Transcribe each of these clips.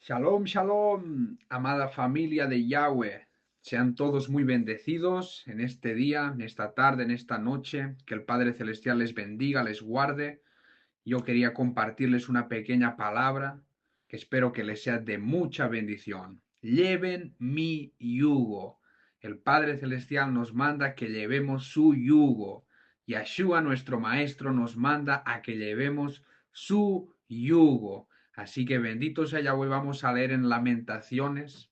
Shalom, shalom, amada familia de Yahweh. Sean todos muy bendecidos en este día, en esta tarde, en esta noche. Que el Padre Celestial les bendiga, les guarde. Yo quería compartirles una pequeña palabra que espero que les sea de mucha bendición. Lleven mi yugo. El Padre Celestial nos manda que llevemos su yugo. Yeshua, nuestro Maestro, nos manda a que llevemos su yugo. Así que bendito sea Yahweh. Vamos a leer en Lamentaciones,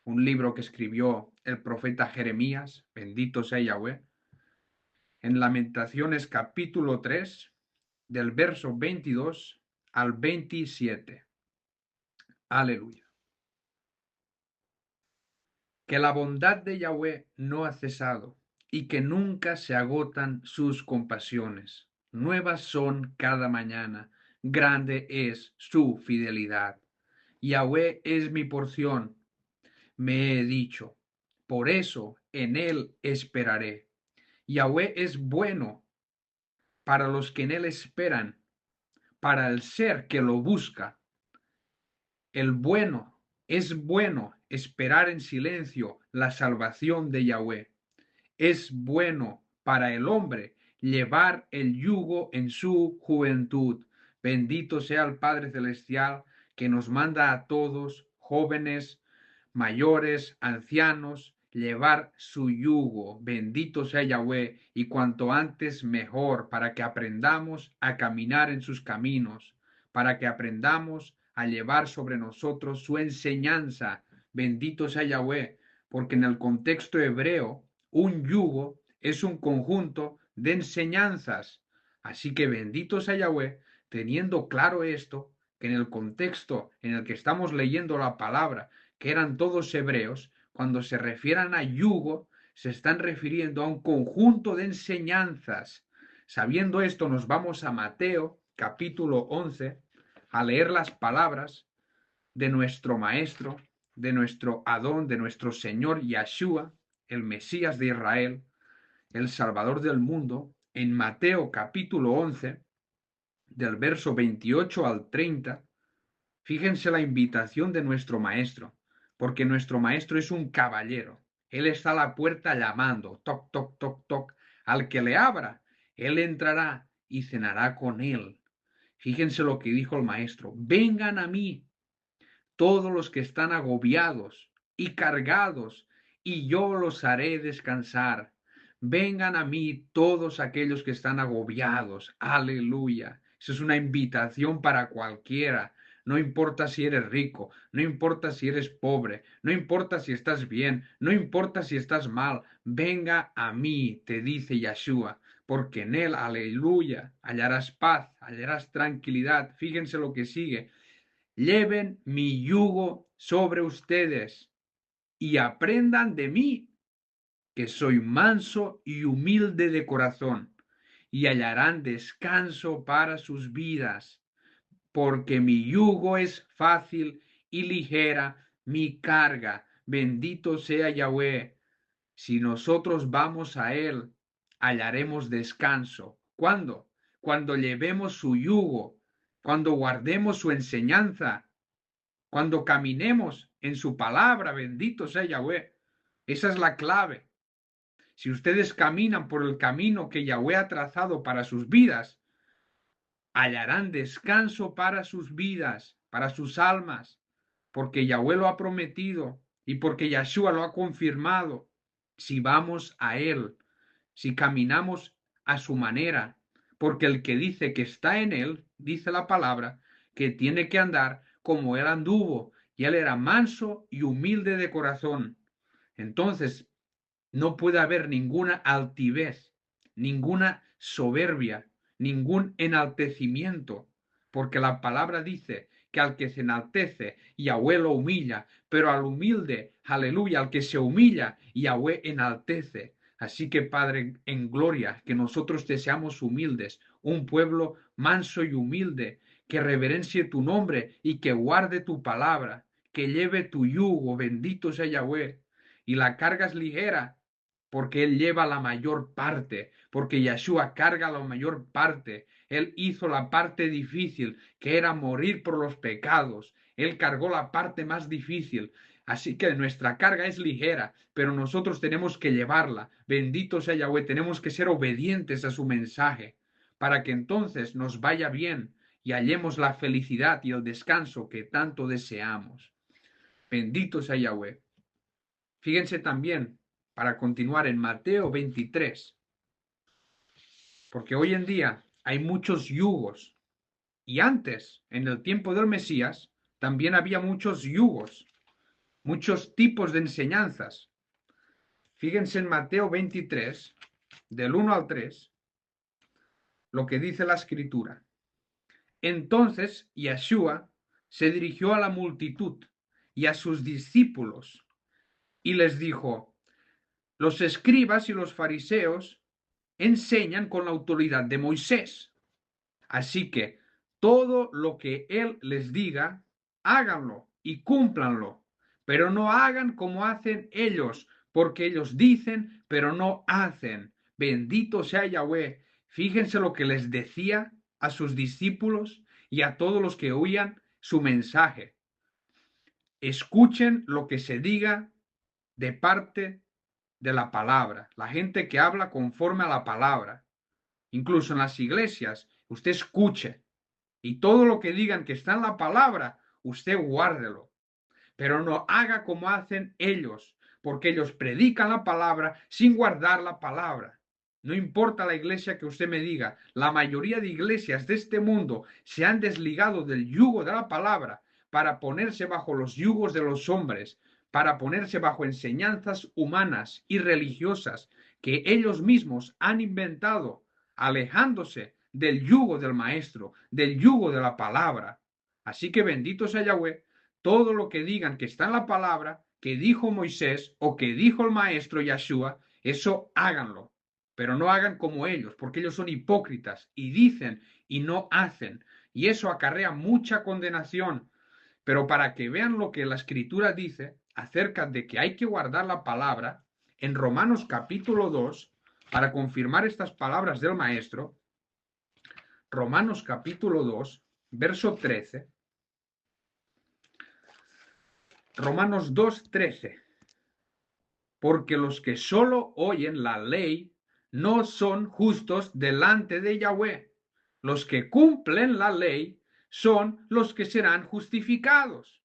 un libro que escribió el profeta Jeremías. Bendito sea Yahweh. En Lamentaciones capítulo 3, del verso 22 al 27. Aleluya. Que la bondad de Yahweh no ha cesado y que nunca se agotan sus compasiones. Nuevas son cada mañana, grande es su fidelidad. Yahweh es mi porción, me he dicho, por eso en él esperaré. Yahweh es bueno para los que en él esperan, para el ser que lo busca. El bueno, es bueno esperar en silencio la salvación de Yahweh. Es bueno para el hombre llevar el yugo en su juventud. Bendito sea el Padre Celestial que nos manda a todos, jóvenes, mayores, ancianos, llevar su yugo. Bendito sea Yahweh, y cuanto antes mejor, para que aprendamos a caminar en sus caminos, para que aprendamos a llevar sobre nosotros su enseñanza. Bendito sea Yahweh, porque en el contexto hebreo, un yugo es un conjunto de enseñanzas. Así que bendito sea Yahweh, teniendo claro esto, que en el contexto en el que estamos leyendo la palabra, que eran todos hebreos, cuando se refieran a yugo, se están refiriendo a un conjunto de enseñanzas. Sabiendo esto, nos vamos a Mateo capítulo 11 a leer las palabras de nuestro Maestro, de nuestro Adón, de nuestro Señor Yeshua, el Mesías de Israel, el Salvador del mundo, en Mateo capítulo 11, del verso 28 al 30. Fíjense la invitación de nuestro Maestro, porque nuestro Maestro es un caballero. Él está a la puerta llamando, toc, toc, toc, toc. Al que le abra, él entrará y cenará con él. Fíjense lo que dijo el Maestro. Vengan a mí todos los que están agobiados y cargados, y yo los haré descansar. Vengan a mí todos aquellos que están agobiados. Aleluya. Eso es una invitación para cualquiera. No importa si eres rico, no importa si eres pobre, no importa si estás bien, no importa si estás mal. Venga a mí, te dice Yeshua, porque en él, aleluya, hallarás paz, hallarás tranquilidad. Fíjense lo que sigue. Lleven mi yugo sobre ustedes y aprendan de mí, que soy manso y humilde de corazón, y hallarán descanso para sus vidas, porque mi yugo es fácil y ligera mi carga. Bendito sea Yahweh. Si nosotros vamos a Él, hallaremos descanso. ¿Cuándo? Cuando llevemos su yugo, cuando guardemos su enseñanza, cuando caminemos en su palabra. Bendito sea Yahweh. Esa es la clave. Si ustedes caminan por el camino que Yahweh ha trazado para sus vidas, hallarán descanso para sus vidas, para sus almas, porque Yahweh lo ha prometido y porque Yeshua lo ha confirmado. Si vamos a Él, si caminamos a su manera, porque el que dice que está en Él, dice la palabra, que tiene que andar como Él anduvo, y Él era manso y humilde de corazón. Entonces, no puede haber ninguna altivez, ninguna soberbia, ningún enaltecimiento, porque la palabra dice que al que se enaltece, Yahweh lo humilla, pero al humilde, aleluya, al que se humilla, Yahweh enaltece. Así que, Padre, en gloria, que nosotros te seamos humildes, un pueblo manso y humilde, que reverencie tu nombre y que guarde tu palabra, que lleve tu yugo, bendito sea Yahweh, y la carga es ligera, porque Él lleva la mayor parte, porque Yeshua carga la mayor parte. Él hizo la parte difícil, que era morir por los pecados. Él cargó la parte más difícil. Así que nuestra carga es ligera, pero nosotros tenemos que llevarla. Bendito sea Yahweh, tenemos que ser obedientes a su mensaje para que entonces nos vaya bien y hallemos la felicidad y el descanso que tanto deseamos. Bendito sea Yahweh. Fíjense también, para continuar en Mateo 23, porque hoy en día hay muchos yugos y antes, en el tiempo del Mesías, también había muchos yugos, muchos tipos de enseñanzas. Fíjense en Mateo 23, del 1 al 3, lo que dice la escritura. Entonces Yeshua se dirigió a la multitud y a sus discípulos y les dijo, los escribas y los fariseos enseñan con la autoridad de Moisés. Así que todo lo que él les diga, háganlo y cúmplanlo, pero no hagan como hacen ellos, porque ellos dicen, pero no hacen. Bendito sea Yahweh. Fíjense lo que les decía a sus discípulos y a todos los que oían su mensaje. Escuchen lo que se diga de parte de la palabra, la gente que habla conforme a la palabra. Incluso en las iglesias, usted escuche y todo lo que digan que está en la palabra, usted guárdelo. Pero no haga como hacen ellos, porque ellos predican la palabra sin guardar la palabra. No importa la iglesia que usted me diga, la mayoría de iglesias de este mundo se han desligado del yugo de la palabra para ponerse bajo los yugos de los hombres, para ponerse bajo enseñanzas humanas y religiosas que ellos mismos han inventado, alejándose del yugo del maestro, del yugo de la palabra. Así que bendito sea Yahweh, todo lo que digan que está en la palabra, que dijo Moisés o que dijo el maestro Yeshua, eso háganlo. Pero no hagan como ellos, porque ellos son hipócritas y dicen y no hacen. Y eso acarrea mucha condenación. Pero para que vean lo que la escritura dice acerca de que hay que guardar la palabra, en Romanos capítulo 2, para confirmar estas palabras del maestro, Romanos capítulo 2, verso 13, Romanos 2:13, porque los que solo oyen la ley no son justos delante de Yahweh. Los que cumplen la ley son los que serán justificados.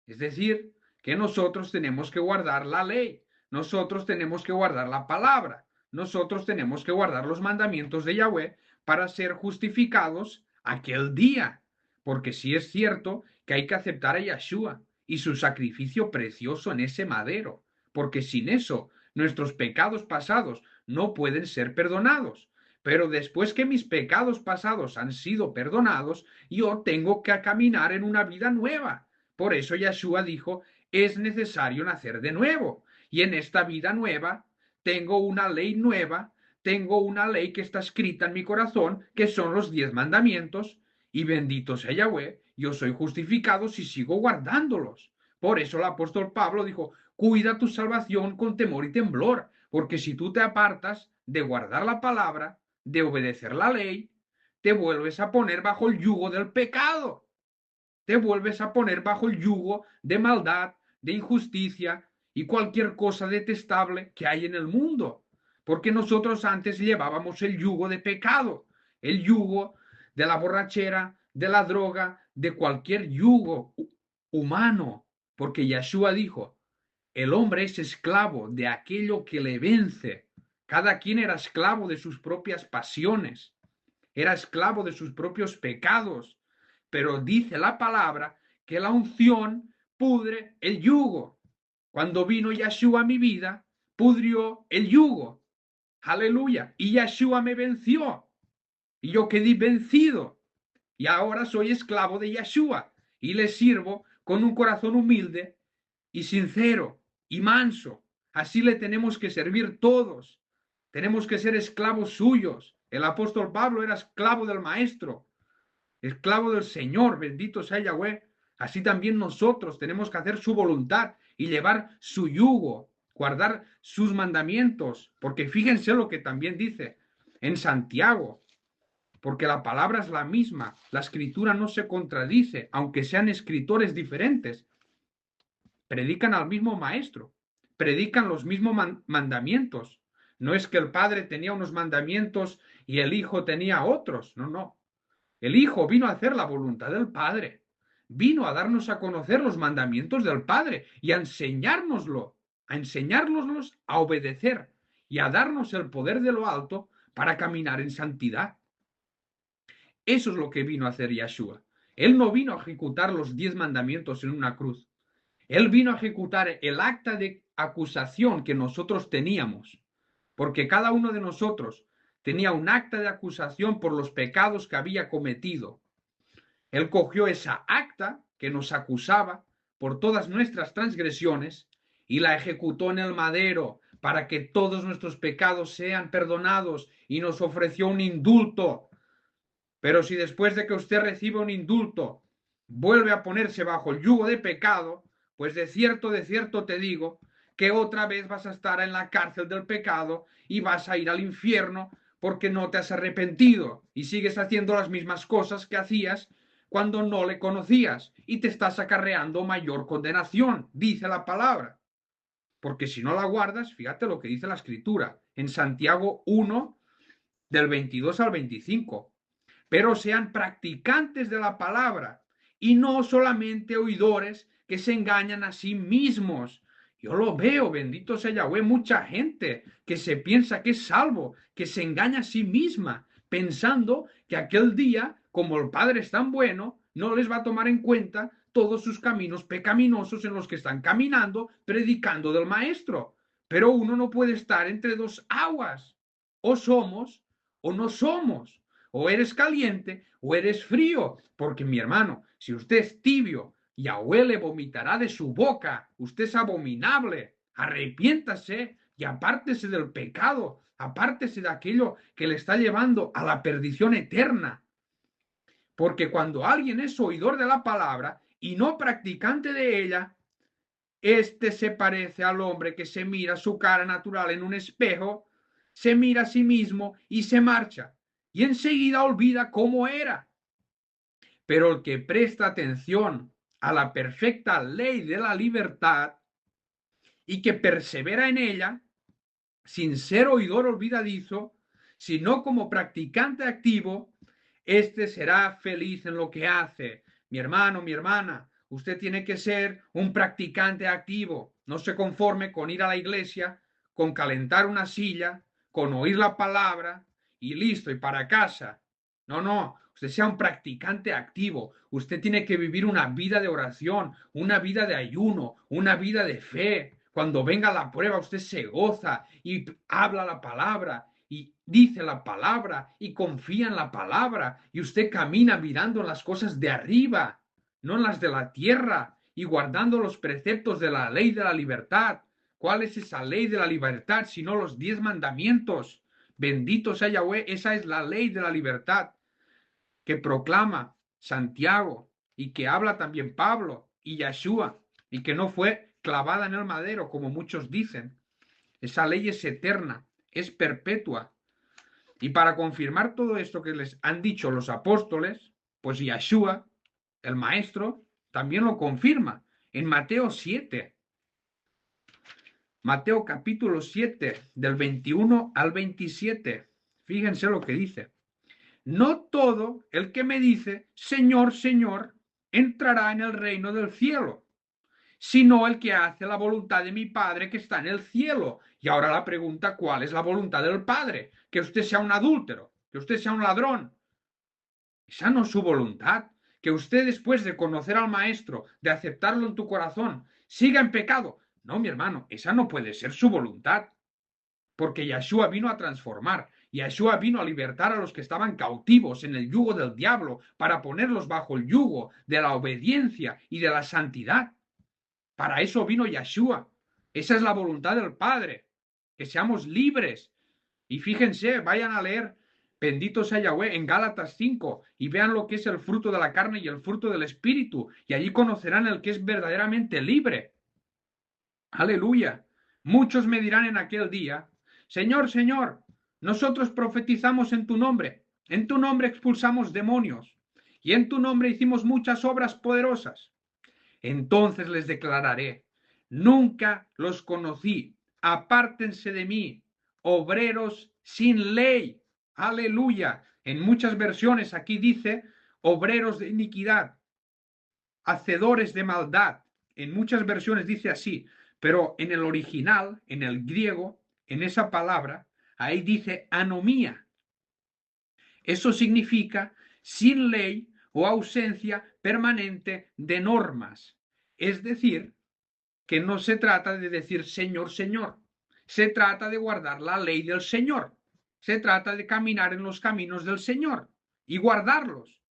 Es decir, que nosotros tenemos que guardar la ley, nosotros tenemos que guardar la palabra, nosotros tenemos que guardar los mandamientos de Yahweh para ser justificados aquel día. Porque sí es cierto que hay que aceptar a Yeshua y su sacrificio precioso en ese madero, porque sin eso nuestros pecados pasados no pueden ser perdonados. Pero después que mis pecados pasados han sido perdonados, yo tengo que caminar en una vida nueva. Por eso Yeshua dijo, es necesario nacer de nuevo. Y en esta vida nueva tengo una ley nueva, tengo una ley que está escrita en mi corazón, que son los 10 mandamientos, y bendito sea Yahweh, yo soy justificado si sigo guardándolos. Por eso el apóstol Pablo dijo, cuida tu salvación con temor y temblor, porque si tú te apartas de guardar la palabra, de obedecer la ley, te vuelves a poner bajo el yugo del pecado, te vuelves a poner bajo el yugo de maldad, de injusticia y cualquier cosa detestable que hay en el mundo, porque nosotros antes llevábamos el yugo de pecado, el yugo de la borrachera, de la droga, de cualquier yugo humano, porque Yeshua dijo, el hombre es esclavo de aquello que le vence. Cada quien era esclavo de sus propias pasiones, era esclavo de sus propios pecados. Pero dice la palabra que la unción pudre el yugo. Cuando vino Yeshua a mi vida, pudrió el yugo. Aleluya. Y Yeshua me venció. Y yo quedé vencido. Y ahora soy esclavo de Yeshua. Y le sirvo con un corazón humilde y sincero y manso. Así le tenemos que servir todos. Tenemos que ser esclavos suyos. El apóstol Pablo era esclavo del maestro, esclavo del Señor, bendito sea Yahweh. Así también nosotros tenemos que hacer su voluntad y llevar su yugo, guardar sus mandamientos, porque fíjense lo que también dice en Santiago, porque la palabra es la misma, la escritura no se contradice, aunque sean escritores diferentes. Predican al mismo maestro, predican los mismos mandamientos. No es que el Padre tenía unos mandamientos y el Hijo tenía otros, no, no. El Hijo vino a hacer la voluntad del Padre, vino a darnos a conocer los mandamientos del Padre y a enseñárnoslos a obedecer y a darnos el poder de lo alto para caminar en santidad. Eso es lo que vino a hacer Yeshua. Él no vino a ejecutar los 10 mandamientos en una cruz. Él vino a ejecutar el acta de acusación que nosotros teníamos, porque cada uno de nosotros tenía un acta de acusación por los pecados que había cometido. Él cogió esa acta que nos acusaba por todas nuestras transgresiones y la ejecutó en el madero para que todos nuestros pecados sean perdonados y nos ofreció un indulto. Pero si después de que usted recibe un indulto vuelve a ponerse bajo el yugo de pecado, pues de cierto te digo que otra vez vas a estar en la cárcel del pecado y vas a ir al infierno porque no te has arrepentido y sigues haciendo las mismas cosas que hacías cuando no le conocías y te estás acarreando mayor condenación, dice la palabra. Porque si no la guardas, fíjate lo que dice la escritura en Santiago 1, del 22 al 25. Pero sean practicantes de la palabra y no solamente oidores que se engañan a sí mismos. Yo lo veo, bendito sea Yahweh, mucha gente que se piensa que es salvo, que se engaña a sí misma, pensando que aquel día, como el Padre es tan bueno, no les va a tomar en cuenta todos sus caminos pecaminosos en los que están caminando, predicando del Maestro. Pero uno no puede estar entre dos aguas. O somos o no somos. O eres caliente o eres frío. Porque mi hermano, si usted es tibio, Yahweh le vomitará de su boca. Usted es abominable. Arrepiéntase y apártese del pecado. Apártese de aquello que le está llevando a la perdición eterna. Porque cuando alguien es oidor de la palabra y no practicante de ella, este se parece al hombre que se mira su cara natural en un espejo, se mira a sí mismo y se marcha, y enseguida olvida cómo era. Pero el que presta atención a la perfecta ley de la libertad y que persevera en ella, sin ser oidor olvidadizo, sino como practicante activo, este será feliz en lo que hace. Mi hermano, mi hermana, usted tiene que ser un practicante activo. No se conforme con ir a la iglesia, con calentar una silla, con oír la palabra y listo, y para casa. No, no, usted sea un practicante activo. Usted tiene que vivir una vida de oración, una vida de ayuno, una vida de fe. Cuando venga la prueba, usted se goza y habla la palabra y dice la palabra y confía en la palabra y usted camina mirando las cosas de arriba, no en las de la tierra y guardando los preceptos de la ley de la libertad. ¿Cuál es esa ley de la libertad sino los 10 mandamientos? Bendito sea Yahweh, esa es la ley de la libertad que proclama Santiago y que habla también Pablo y Yeshua y que no fue clavada en el madero como muchos dicen. Esa ley es eterna, es perpetua. Y para confirmar todo esto que les han dicho los apóstoles, pues Yeshua, el maestro, también lo confirma en Mateo 7. Mateo capítulo 7, del 21 al 27. Fíjense lo que dice. No todo el que me dice, Señor, Señor, entrará en el reino del cielo, sino el que hace la voluntad de mi Padre que está en el cielo. Y ahora la pregunta, ¿cuál es la voluntad del Padre? Que usted sea un adúltero, que usted sea un ladrón. Esa no es su voluntad. Que usted después de conocer al Maestro, de aceptarlo en tu corazón, siga en pecado. No, mi hermano, esa no puede ser su voluntad. Porque Yeshua vino a transformar. Yeshua vino a libertar a los que estaban cautivos en el yugo del diablo para ponerlos bajo el yugo de la obediencia y de la santidad. Para eso vino Yeshua. Esa es la voluntad del Padre, que seamos libres. Y fíjense, vayan a leer, bendito sea Yahweh, en Gálatas 5, y vean lo que es el fruto de la carne y el fruto del Espíritu, y allí conocerán el que es verdaderamente libre. Aleluya. Muchos me dirán en aquel día, Señor, Señor, nosotros profetizamos en tu nombre, En tu nombre expulsamos demonios y en tu nombre hicimos muchas obras poderosas. Entonces les declararé, nunca los conocí, apártense de mí, obreros sin ley. Aleluya. En muchas versiones aquí dice, obreros de iniquidad, hacedores de maldad. En muchas versiones dice así, pero en el original, en el griego, en esa palabra, ahí dice anomía. Eso significa sin ley o ausencia permanente de normas. Es decir, que no se trata de decir Señor, Señor. Se trata de guardar la ley del Señor. Se trata de caminar en los caminos del Señor y guardarlos.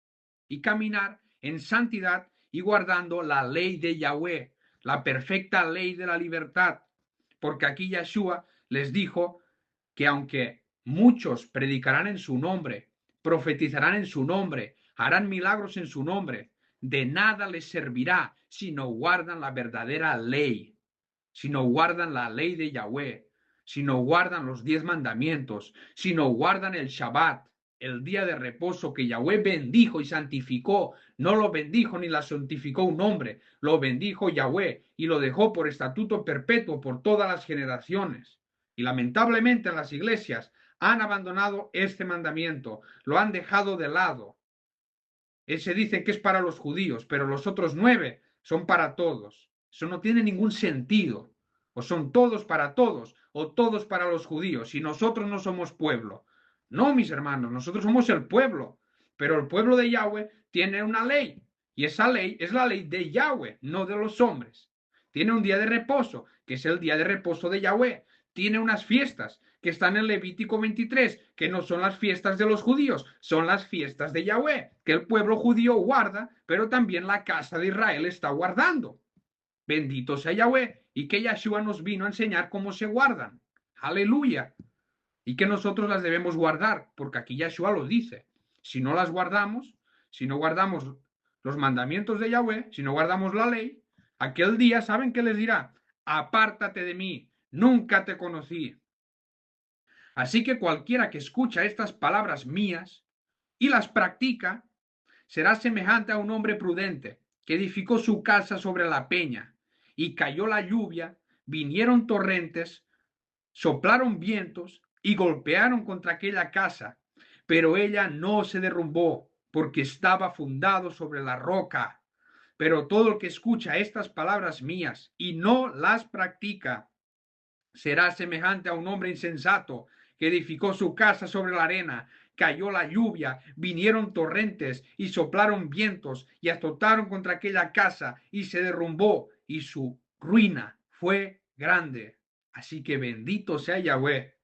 Y caminar en santidad y guardando la ley de Yahweh, la perfecta ley de la libertad. Porque aquí Yeshua les dijo que aunque muchos predicarán en su nombre, profetizarán en su nombre, harán milagros en su nombre, de nada les servirá si no guardan la verdadera ley, si no guardan la ley de Yahweh, si no guardan los 10 mandamientos, si no guardan el Shabbat, el día de reposo que Yahweh bendijo y santificó. No lo bendijo ni la santificó un hombre, lo bendijo Yahweh y lo dejó por estatuto perpetuo por todas las generaciones. Y lamentablemente en las iglesias han abandonado este mandamiento, lo han dejado de lado. Ese dice que es para los judíos, pero los otros 9 son para todos. Eso no tiene ningún sentido. O son todos para todos, o todos para los judíos, y nosotros no somos pueblo. No, mis hermanos, nosotros somos el pueblo, pero el pueblo de Yahweh tiene una ley, y esa ley es la ley de Yahweh, no de los hombres. Tiene un día de reposo, que es el día de reposo de Yahweh. Tiene unas fiestas, que están en Levítico 23, que no son las fiestas de los judíos, son las fiestas de Yahweh, que el pueblo judío guarda, pero también la casa de Israel está guardando. Bendito sea Yahweh, y que Yeshua nos vino a enseñar cómo se guardan. Aleluya. Y que nosotros las debemos guardar, porque aquí Yeshua lo dice. Si no las guardamos, si no guardamos los mandamientos de Yahweh, si no guardamos la ley, aquel día, ¿saben qué les dirá? Apártate de mí, nunca te conocí. Así que cualquiera que escucha estas palabras mías y las practica, será semejante a un hombre prudente que edificó su casa sobre la peña, y cayó la lluvia, vinieron torrentes, soplaron vientos y golpearon contra aquella casa, pero ella no se derrumbó, porque estaba fundado sobre la roca. Pero todo el que escucha estas palabras mías y no las practica, será semejante a un hombre insensato que edificó su casa sobre la arena. Cayó la lluvia, vinieron torrentes y soplaron vientos y azotaron contra aquella casa y se derrumbó y su ruina fue grande. Así que bendito sea Yahweh.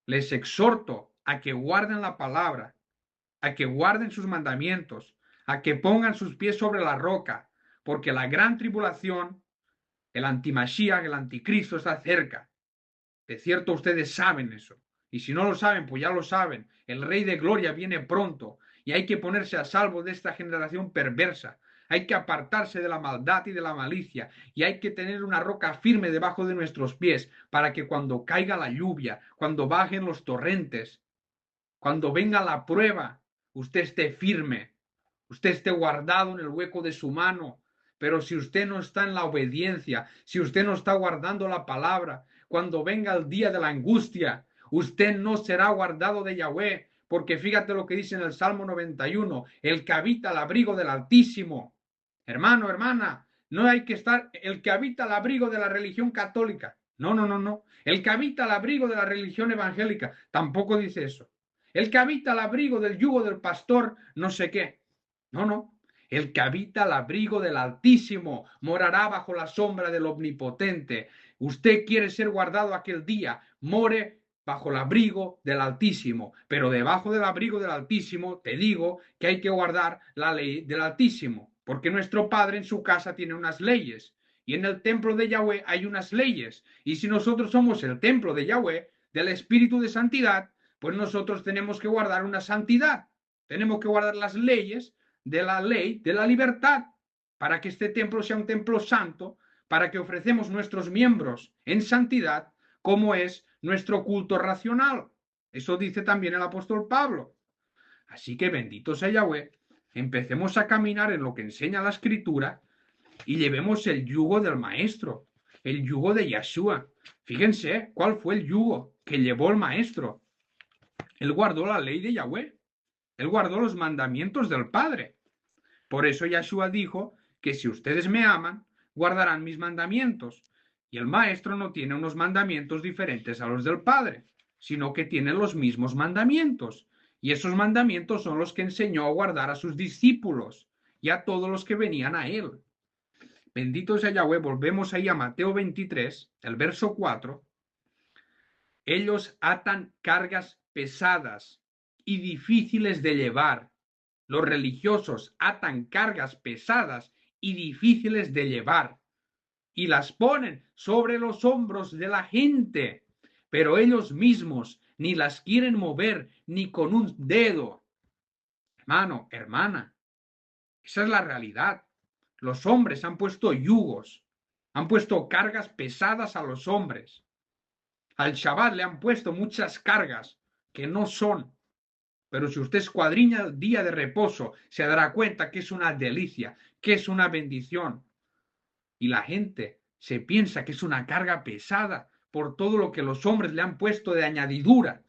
Les exhorto a que guarden la palabra, a que guarden sus mandamientos, a que pongan sus pies sobre la roca, porque la gran tribulación, el antimashiach, el anticristo está cerca. De cierto, ustedes saben eso. Y si no lo saben, pues ya lo saben. El Rey de Gloria viene pronto y hay que ponerse a salvo de esta generación perversa. Hay que apartarse de la maldad y de la malicia y hay que tener una roca firme debajo de nuestros pies para que cuando caiga la lluvia, cuando bajen los torrentes, cuando venga la prueba, usted esté firme, usted esté guardado en el hueco de su mano. Pero si usted no está en la obediencia, si usted no está guardando la palabra, cuando venga el día de la angustia, usted no será guardado de Yahweh, porque fíjate lo que dice en el Salmo 91, el que habita al abrigo del Altísimo. Hermano, hermana, no hay que estar el que habita al abrigo de la religión católica. No, no, no, no. El que habita al abrigo de la religión evangélica tampoco dice eso. El que habita al abrigo del yugo del pastor, no sé qué. No, no. El que habita al abrigo del Altísimo morará bajo la sombra del Omnipotente. Usted quiere ser guardado aquel día, more bajo el abrigo del Altísimo. Pero debajo del abrigo del Altísimo, te digo que hay que guardar la ley del Altísimo, porque nuestro Padre en su casa tiene unas leyes. Y en el templo de Yahweh hay unas leyes. Y si nosotros somos el templo de Yahweh, del Espíritu de Santidad, pues nosotros tenemos que guardar una santidad. Tenemos que guardar las leyes de la ley de la libertad, para que este templo sea un templo santo, para que ofrecemos nuestros miembros en santidad, como es nuestro culto racional. Eso dice también el apóstol Pablo. Así que bendito sea Yahweh, empecemos a caminar en lo que enseña la Escritura y llevemos el yugo del Maestro, el yugo de Yeshua. Fíjense cuál fue el yugo que llevó el Maestro. Él guardó la ley de Yahweh, él guardó los mandamientos del Padre. Por eso Yeshua dijo que si ustedes me aman, guardarán mis mandamientos. Y el Maestro no tiene unos mandamientos diferentes a los del Padre, sino que tiene los mismos mandamientos. Y esos mandamientos son los que enseñó a guardar a sus discípulos y a todos los que venían a él. Bendito sea Yahweh, volvemos ahí a Mateo 23, el verso 4. Ellos atan cargas pesadas y difíciles de llevar. Los religiosos atan cargas pesadas y difíciles de llevar y las ponen sobre los hombros de la gente, pero ellos mismos ni las quieren mover ni con un dedo. Hermano, hermana, esa es la realidad. Los hombres han puesto yugos, han puesto cargas pesadas a los hombres. Al Shabbat le han puesto muchas cargas que no son. Pero si usted escuadriña el día de reposo, se dará cuenta que es una delicia, que es una bendición. Y la gente se piensa que es una carga pesada por todo lo que los hombres le han puesto de añadidura.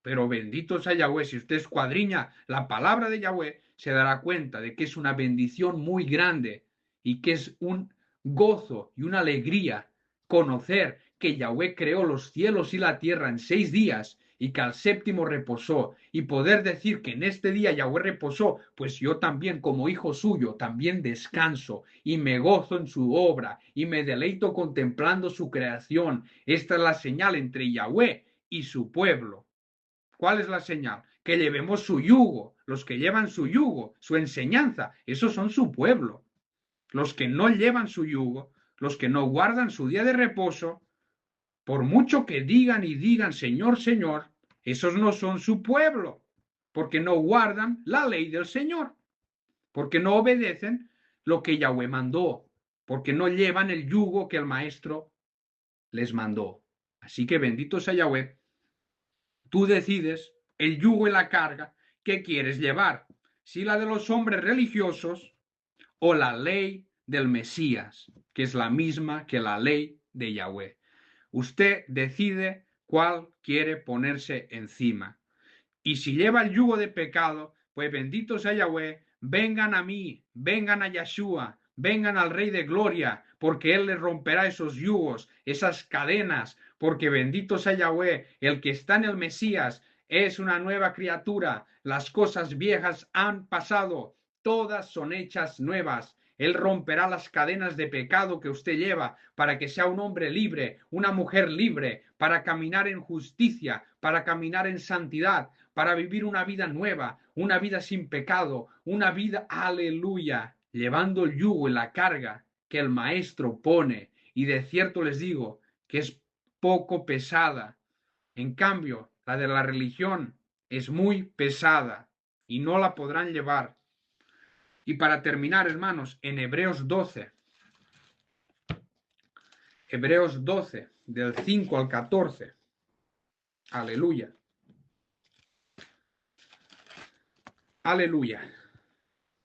Pero bendito sea Yahweh, si usted escuadriña la palabra de Yahweh, se dará cuenta de que es una bendición muy grande y que es un gozo y una alegría conocer que Yahweh creó los cielos y la tierra en 6 días y que al séptimo reposó, y poder decir que en este día Yahweh reposó, pues yo también como hijo suyo también descanso y me gozo en su obra y me deleito contemplando su creación. Esta es la señal entre Yahweh y su pueblo. ¿Cuál es la señal? Que llevemos su yugo. Los que llevan su yugo, su enseñanza, esos son su pueblo. Los que no llevan su yugo, los que no guardan su día de reposo, por mucho que digan y digan Señor, Señor, esos no son su pueblo, porque no guardan la ley del Señor, porque no obedecen lo que Yahweh mandó, porque no llevan el yugo que el Maestro les mandó. Así que bendito sea Yahweh. Tú decides el yugo y la carga que quieres llevar, si la de los hombres religiosos o la ley del Mesías, que es la misma que la ley de Yahweh. Usted decide cuál quiere ponerse encima. Y si lleva el yugo de pecado, pues bendito sea Yahweh, vengan a mí, vengan a Yeshua, vengan al Rey de Gloria, porque Él les romperá esos yugos, esas cadenas, porque bendito sea Yahweh, el que está en el Mesías es una nueva criatura, las cosas viejas han pasado, todas son hechas nuevas. Él romperá las cadenas de pecado que usted lleva para que sea un hombre libre, una mujer libre, para caminar en justicia, para caminar en santidad, para vivir una vida nueva, una vida sin pecado, una vida, aleluya, llevando el yugo y la carga que el Maestro pone. Y de cierto les digo que es poco pesada. En cambio, la de la religión es muy pesada y no la podrán llevar. Y para terminar, hermanos, en Hebreos 12, del 5 al 14. Aleluya. Aleluya.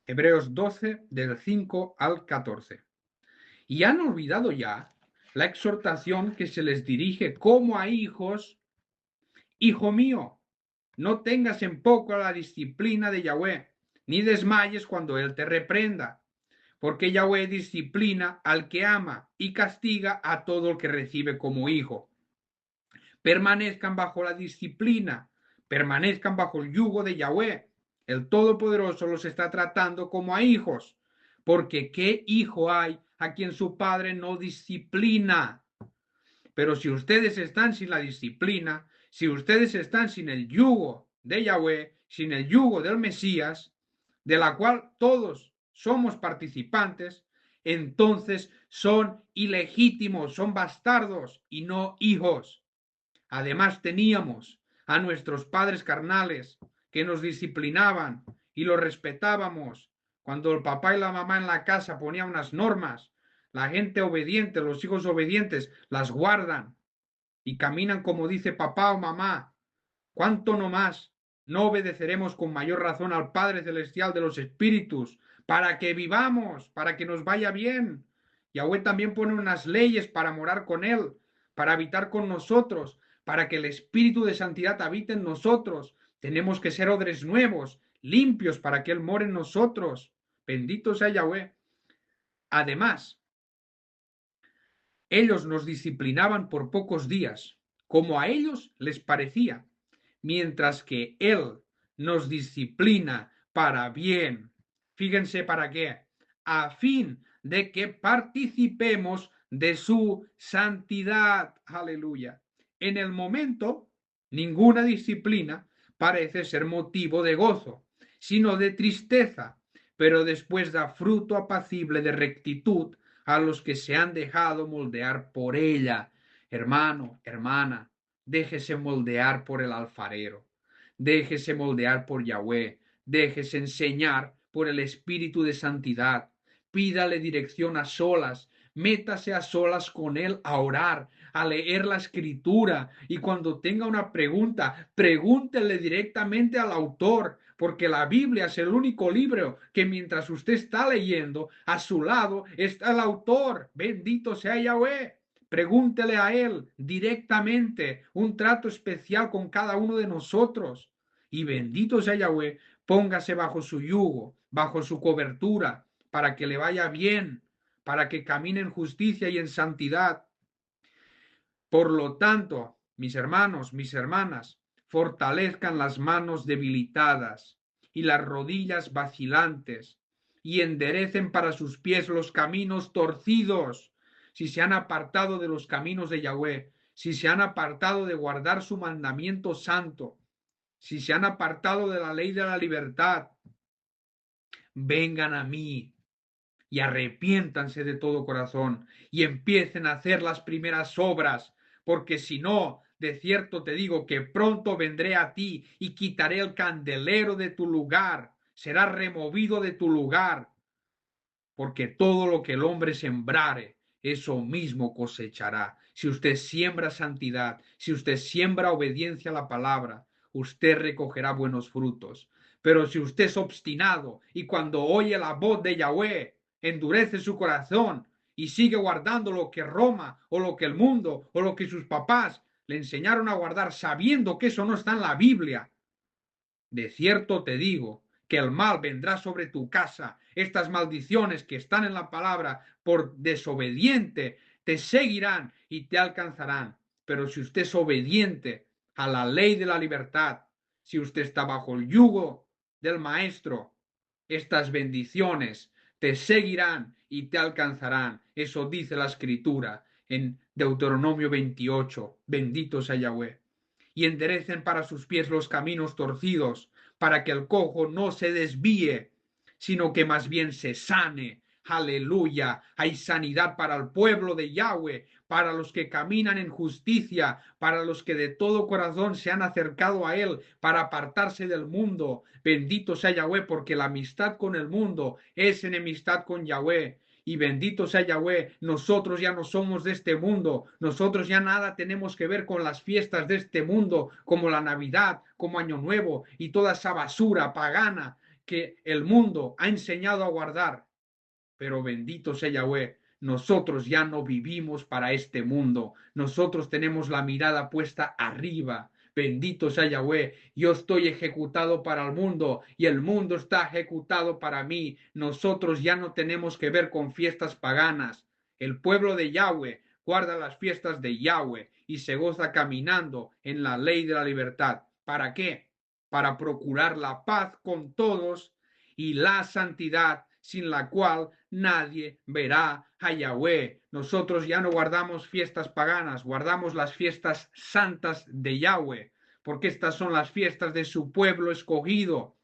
Hebreos 12, del 5 al 14. Y han olvidado ya la exhortación que se les dirige como a hijos. Hijo mío, no tengas en poco la disciplina de Yahweh, ni desmayes cuando Él te reprenda, porque Yahweh disciplina al que ama y castiga a todo el que recibe como hijo. Permanezcan bajo la disciplina, permanezcan bajo el yugo de Yahweh. El Todopoderoso los está tratando como a hijos, porque ¿qué hijo hay a quien su padre no disciplina? Pero si ustedes están sin la disciplina, si ustedes están sin el yugo de Yahweh, sin el yugo del Mesías, de la cual todos somos participantes, entonces son ilegítimos, son bastardos y no hijos. Además teníamos a nuestros padres carnales que nos disciplinaban y los respetábamos. Cuando el papá y la mamá en la casa ponían unas normas, la gente obediente, los hijos obedientes, las guardan y caminan como dice papá o mamá. ¿Cuánto no más no obedeceremos con mayor razón al Padre Celestial de los Espíritus, para que vivamos, para que nos vaya bien. Yahweh también pone unas leyes para morar con Él, para habitar con nosotros, para que el Espíritu de Santidad habite en nosotros. Tenemos que ser odres nuevos, limpios, para que Él more en nosotros. Bendito sea Yahweh. Además, ellos nos disciplinaban por pocos días, como a ellos les parecía, mientras que Él nos disciplina para bien. Fíjense para qué, a fin de que participemos de su santidad. Aleluya. En el momento, ninguna disciplina parece ser motivo de gozo, sino de tristeza, pero después da fruto apacible de rectitud a los que se han dejado moldear por ella. Hermano, hermana, déjese moldear por el alfarero, déjese moldear por Yahweh, déjese enseñar por el Espíritu de Santidad, pídale dirección a solas, métase a solas con Él a orar, a leer la Escritura, y cuando tenga una pregunta, pregúntele directamente al autor, porque la Biblia es el único libro que mientras usted está leyendo, a su lado está el autor. Bendito sea Yahweh. Pregúntele a Él directamente, un trato especial con cada uno de nosotros. Y bendito sea Yahweh, póngase bajo su yugo, bajo su cobertura, para que le vaya bien, para que camine en justicia y en santidad. Por lo tanto, mis hermanos, mis hermanas, fortalezcan las manos debilitadas y las rodillas vacilantes, y enderecen para sus pies los caminos torcidos, si se han apartado de los caminos de Yahweh, si se han apartado de guardar su mandamiento santo, si se han apartado de la ley de la libertad. Vengan a mí y arrepiéntanse de todo corazón y empiecen a hacer las primeras obras, porque si no, de cierto te digo que pronto vendré a ti y quitaré el candelero de tu lugar, será removido de tu lugar, porque todo lo que el hombre sembrare, eso mismo cosechará. Si usted siembra santidad, si usted siembra obediencia a la palabra, usted recogerá buenos frutos. Pero si usted es obstinado y cuando oye la voz de Yahweh, endurece su corazón y sigue guardando lo que Roma o lo que el mundo o lo que sus papás le enseñaron a guardar sabiendo que eso no está en la Biblia, de cierto te digo que el mal vendrá sobre tu casa. Estas maldiciones que están en la palabra por desobediente te seguirán y te alcanzarán. Pero si usted es obediente a la ley de la libertad, si usted está bajo el yugo del Maestro, estas bendiciones te seguirán y te alcanzarán. Eso dice la Escritura en Deuteronomio 28. Bendito sea Yahweh. Y enderecen para sus pies los caminos torcidos, para que el cojo no se desvíe, sino que más bien se sane. Aleluya. Hay sanidad para el pueblo de Yahweh, para los que caminan en justicia, para los que de todo corazón se han acercado a Él, para apartarse del mundo. Bendito sea Yahweh, porque la amistad con el mundo es enemistad con Yahweh. Y bendito sea Yahweh, nosotros ya no somos de este mundo, nosotros ya nada tenemos que ver con las fiestas de este mundo, como la Navidad, como Año Nuevo y toda esa basura pagana que el mundo ha enseñado a guardar. Pero bendito sea Yahweh, nosotros ya no vivimos para este mundo, nosotros tenemos la mirada puesta arriba. Bendito sea Yahweh, yo estoy ejecutado para el mundo y el mundo está ejecutado para mí. Nosotros ya no tenemos que ver con fiestas paganas. El pueblo de Yahweh guarda las fiestas de Yahweh y se goza caminando en la ley de la libertad. ¿Para qué? Para procurar la paz con todos y la santidad, sin la cual nadie verá a Yahweh. Nosotros ya no guardamos fiestas paganas, guardamos las fiestas santas de Yahweh, porque estas son las fiestas de su pueblo escogido.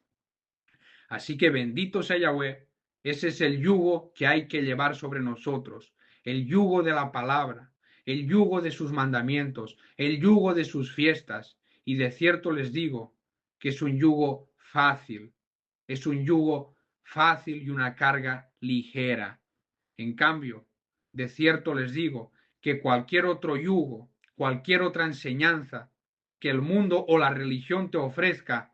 Así que bendito sea Yahweh, ese es el yugo que hay que llevar sobre nosotros, el yugo de la palabra, el yugo de sus mandamientos, el yugo de sus fiestas. Y de cierto les digo que es un yugo fácil, es un yugo fácil y una carga ligera. En cambio, de cierto les digo que cualquier otro yugo, cualquier otra enseñanza que el mundo o la religión te ofrezca,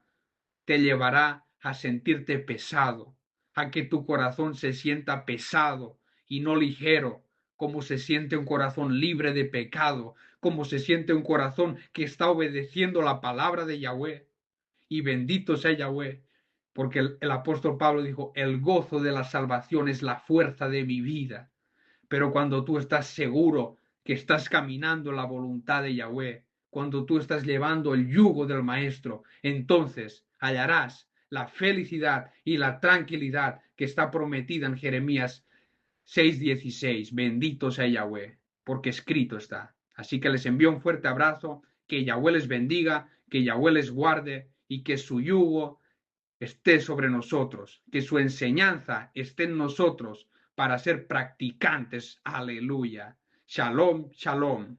te llevará a sentirte pesado, a que tu corazón se sienta pesado y no ligero, como se siente un corazón libre de pecado, como se siente un corazón que está obedeciendo la palabra de Yahweh. Y bendito sea Yahweh, porque el apóstol Pablo dijo, el gozo de la salvación es la fuerza de mi vida. Pero cuando tú estás seguro que estás caminando en la voluntad de Yahweh, cuando tú estás llevando el yugo del Maestro, entonces hallarás la felicidad y la tranquilidad que está prometida en Jeremías 6:16. Bendito sea Yahweh, porque escrito está. Así que les envío un fuerte abrazo, que Yahweh les bendiga, que Yahweh les guarde y que su yugo esté sobre nosotros, que su enseñanza esté en nosotros para ser practicantes. Aleluya. Shalom, shalom.